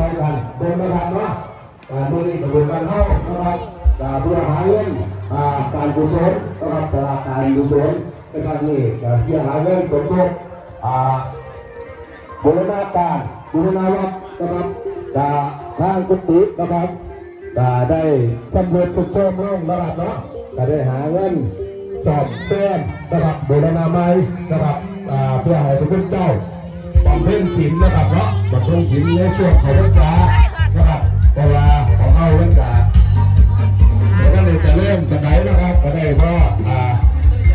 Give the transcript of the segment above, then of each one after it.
ช่วยกันเดินมาทำเนาะการบริการการเข้านะครับเพื่อหาเงินการกุศลนะครับสลากการกุศลในครั้งนี้เพื่อหาเงินสมทบบูรณาการบูรณาวัดนะครับทางกุฏินะครับได้สำเร็จสุดโต่งลงนะครับเนาะได้หาเงินสอบแซมนะครับบูรณาใหม่นะครับเพื่อให้พระพุทธเจ้าบำเพ็ญศีลนะครับเนาะบำเพ็ญศีลในช่วงของพรรษานะครับเวลาของเอาเรื่องการแล้วก็เลยจะเริ่มจะไหนนะครับก็ได้เพราะ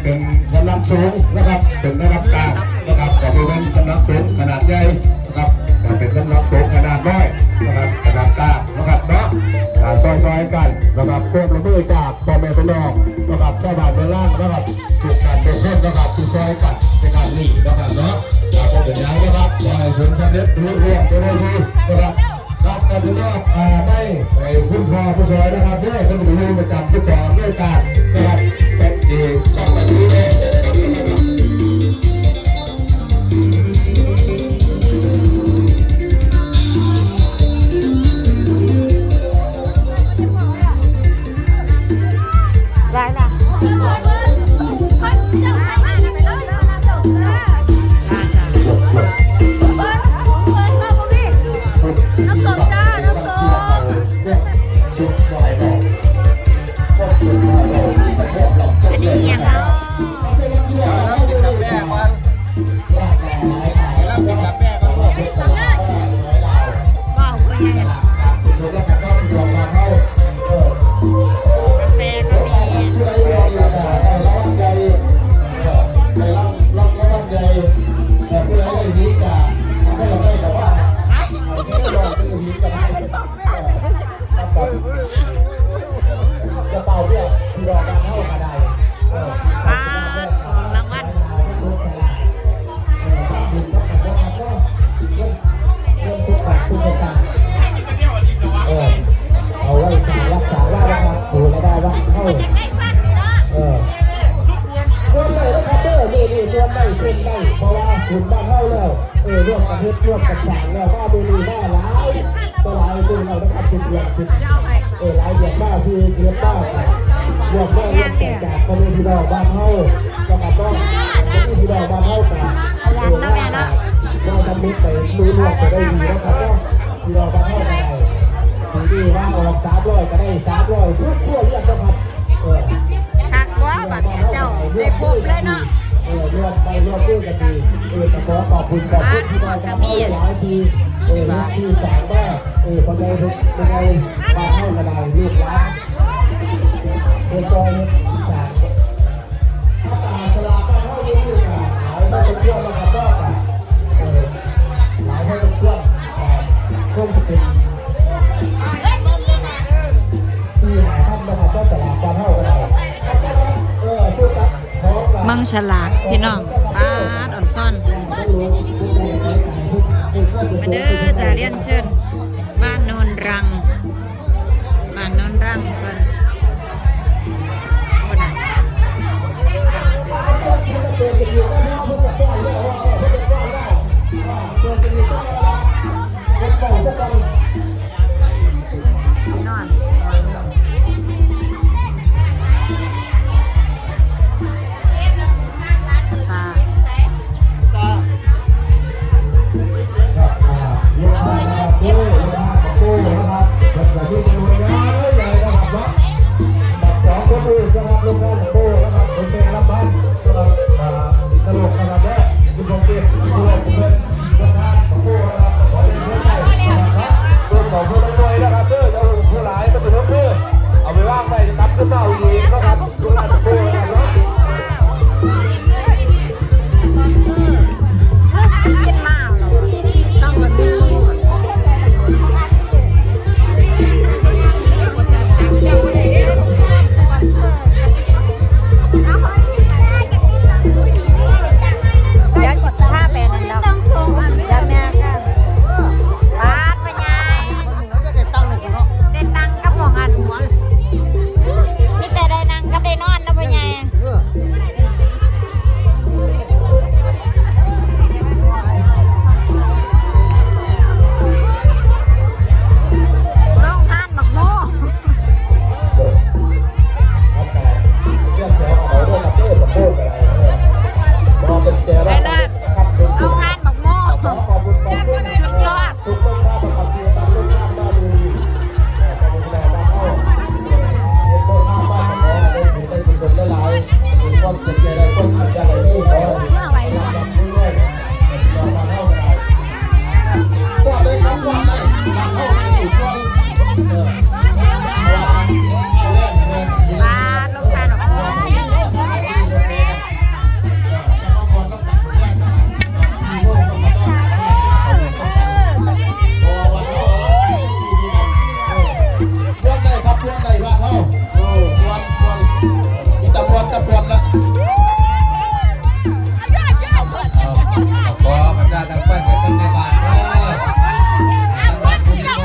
เป็นสำนักสงฆ์นะครับเป็นได้รับการนะครับก็เป็นสำนักสงฆ์ขนาดใหญ่นะครับก็เป็นสำนักสงฆ์ขนาดน้อยนะครับขนาดกลางนะครับเนาะซอยกันนะครับควบระมือจากพ่อแม่พี่น้องนะครับชาวบ้านเมืองล่างนะครับถูกกันเป็นคนนะครับที่ซอยกันในการหลีนะครับเนาะก็เป็นอย่างนะครับขอให้ผลสำเร็จรุ่งเรืองไปด้วยดีนะครับรับกันทุกรอบได้ไปคุณพ่อผู้ซอยนะครับเพื่อท่านผู้รู้ประจำทุกกองด้วยกันนะครับเป็นดีต้องไปดูเลยร่วมประเทศร่วมกับสารแล้วว่าดูดีว่าหลายตัวหลายดูเราต้องทำจุดเดือดหลายเดือดบ้าที่เดือดบ้ารวมได้ร่วมแต่จากคนที่เราบ้านเฮาก็กับว่าคนที่เราบ้านเฮาแต่เราทำมิตรไปรู้ร่วมจะได้ดีนะครับว่าที่เราบ้านเฮาได้ถึงดีว่าออก300ก็ได้300ทุกทั่วเรียกนะครับหักว่าบัดเจ้าได้พบเลยเนาะรวมไปรวมด้วยกันดีแต่ขอขอบคุณที่ได้ทำให้หลายทีที่สามว่าคนใดคนใดมาให้กระไดลูกหลานจอยสามถ้าตาสลาก็ให้ยืดกันหลายไม่เป็นเพื่อนนะครับก็หลายไม่เป็นเพื่อนคงจะเป็นที่หายท่านนะครับก็สลาก็เท่ากันมังฉลากพี่น้องป้าอ่อนซ่อนมาเด้อจะเรียนเชิญบ้านโนนรังกันนอนตลกนะครับเนี่ยคุณผู้ชมเก็บตัวผมเป็นประธานของผู้นะครับขอเรียนเชิญได้ บ้านเขาอยู่ช่วงเอาแรกแม่กิน บ้านลงทานออกมา ขอประชาสัมพันธ์กันตั้งในบ้านเด้อตั้งแต่ผู้ใหญ่บ้าน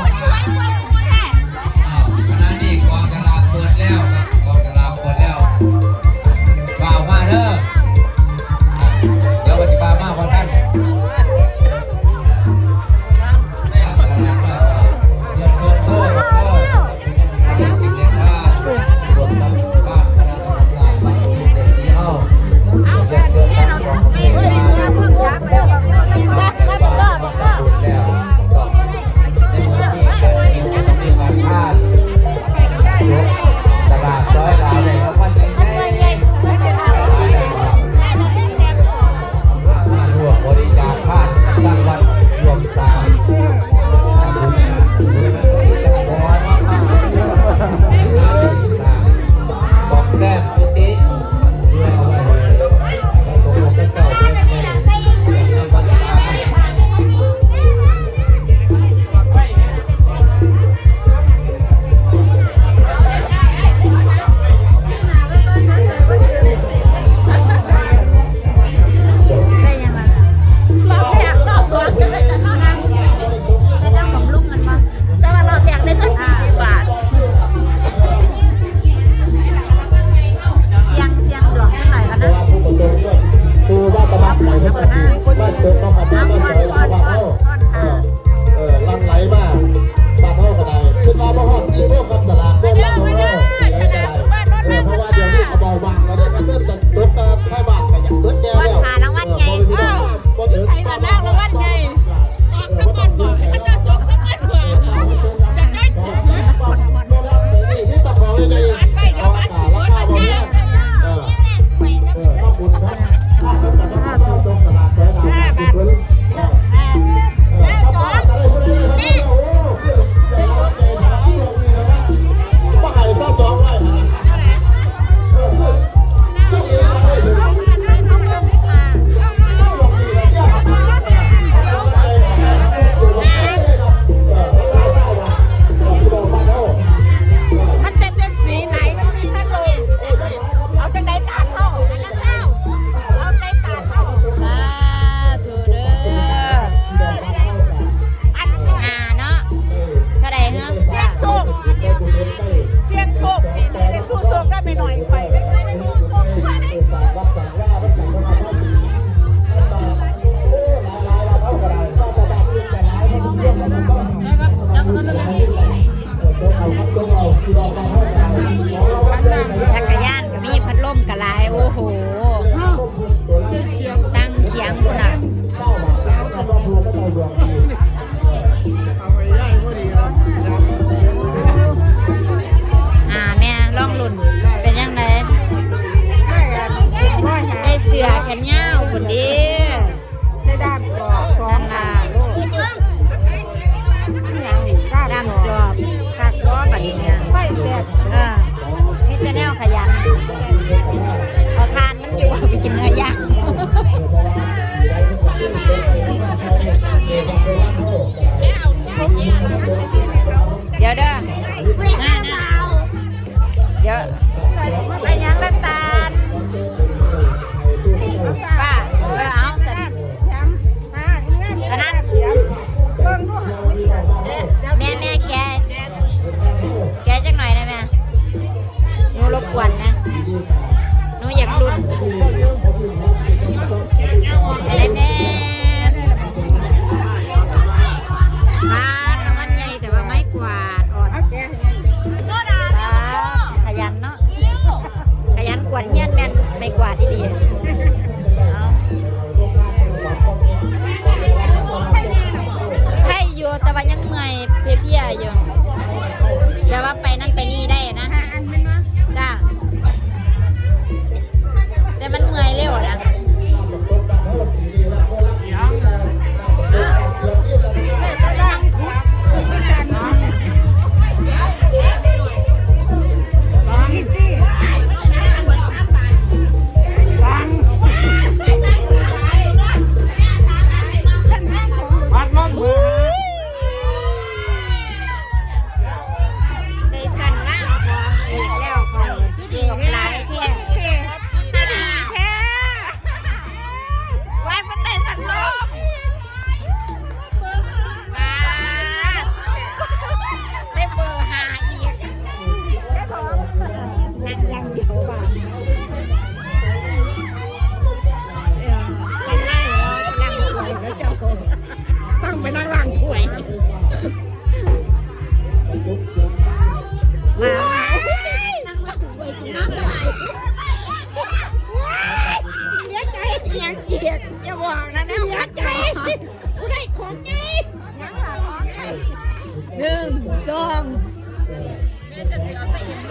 1 2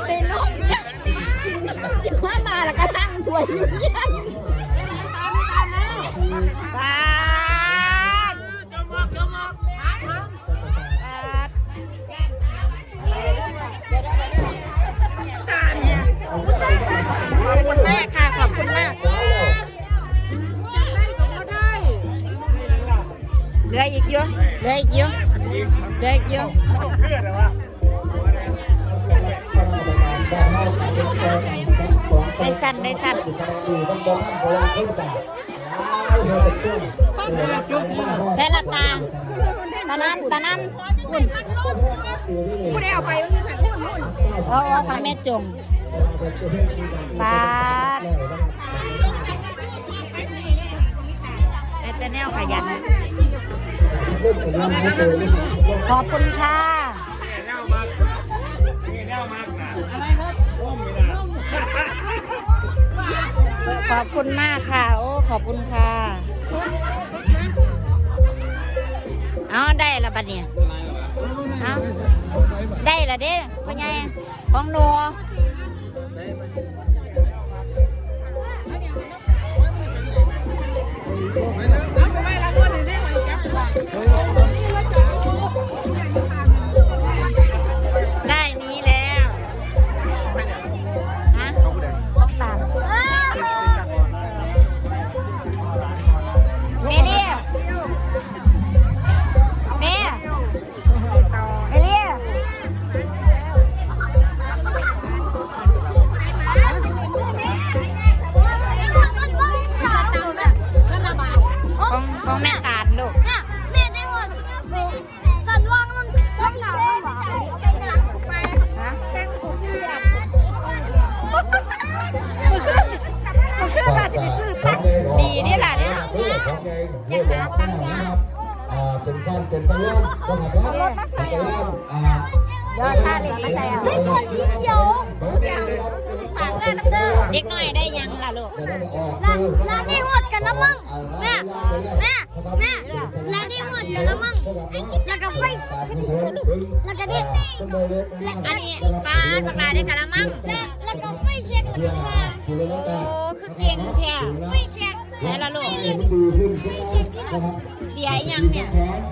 เต้นนมยักกินมาแล้วก็ตั้งช่วยอยู่เยี่ยนปาดขอบคุณมากค่ะ ขอบคุณมากเหลืออีกเยอะเหลืออีกเยอะเหลืออีกเยอะได้สั่นได้สั่นใส่ละตาตานั้นผู้ใดเอาไปเอาพาแม่จงปาดไอ้เจ้าแนวขยันขอบคุณค่ะขอบคุณมากค่ะโอ้ขอบคุณค่ะเอาได้ละบัดเนี่ยเอาได้ละเด้พ่อใหญ่ของหนูได้นี้แล้วฮะต้องตามแม่เรียแม่เรียของแม่ตาลลูกแม่ได้หัวสันว่างมันต้องหนาวหวานฮะแตงกูเสียบมันขึ้นมาจะไปซื้อตังดีนี่แหละเนี่ยอยากหาตังค์เนี่ยเป็นการเป็นตะลุ่มก็แบบว่าเดี๋ยวซาเล็กมาใส่เอา ไม่ขวดสีเขียว เด็กหน่อยได้ยังล่ะลูก ลาได้หัวกันแล้วมั้งแม่ลาได้หัวกันแล้วมั้งแล้วก็ไฟแล้วก็เด็ดอันนี้ปลาปลาได้กันละมั้ง แล้วก็ไฟเช็คแล้วก็ทาน โอ้คือเก่งแท้ ไฟเช็ค ใส่ละลูก ไฟเช็คที่เรา เสียยังเนี่ย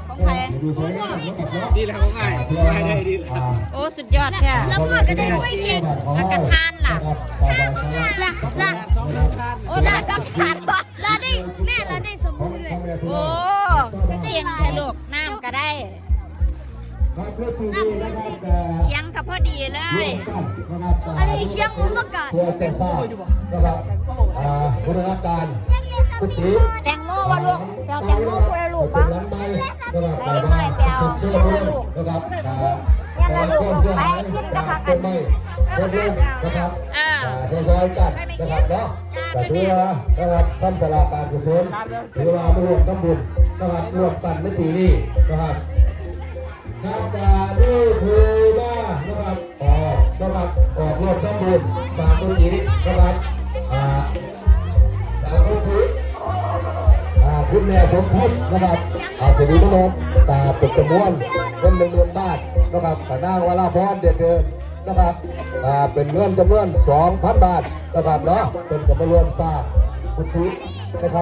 ของใคร ดีแล้วเขาง่ายได้ดีแล้ว โอ้สุดยอดแท้ แล้วพ่อก็ได้ไฟเช็ค แล้วก็ทานล่ะ ลา โอ้ได้ต้องทานป่ะ ลาได้แม่ลาได้สมบูรณ์เลย โอ้คือเก่งแท้ลูกน้ำก็ได้เคียงกับพอดีเลย อันนี้เชียงอุปกรณ์ ตัวเจ้าซ่านะครับบริการกุฏิ แตงโมวะลูกเดี๋ยวแตงโมคุยลูกปะ ร้านไม้นะครับแต่ว่าเชื่อเรื่องนะครับแต่ก็เชื่อหายต้นไม้ต้นร่มนะครับเชื่อร้อยกันนะครับเนาะแต่ถือว่านะครับท่านสลาการกุศลถือว่ามารวมทั้งบุญนะครับรวมกันในปีนี้นะครับครับนี่คือว่านะครับนะครับออกรวมทั้งบุญสามบุญนี้นะครับสามบุญนี้คุณแม่สมพิษนะครับสิริมโนตาเป็ดจมวนเงิน1,000 บาทนะครับแต่นางวราพรเดิมนะครับเป็นเงินจำนวน 2,000 บาทนะครับเนาะเป็นกำลังรวมสร้างคุณพิษนะครับ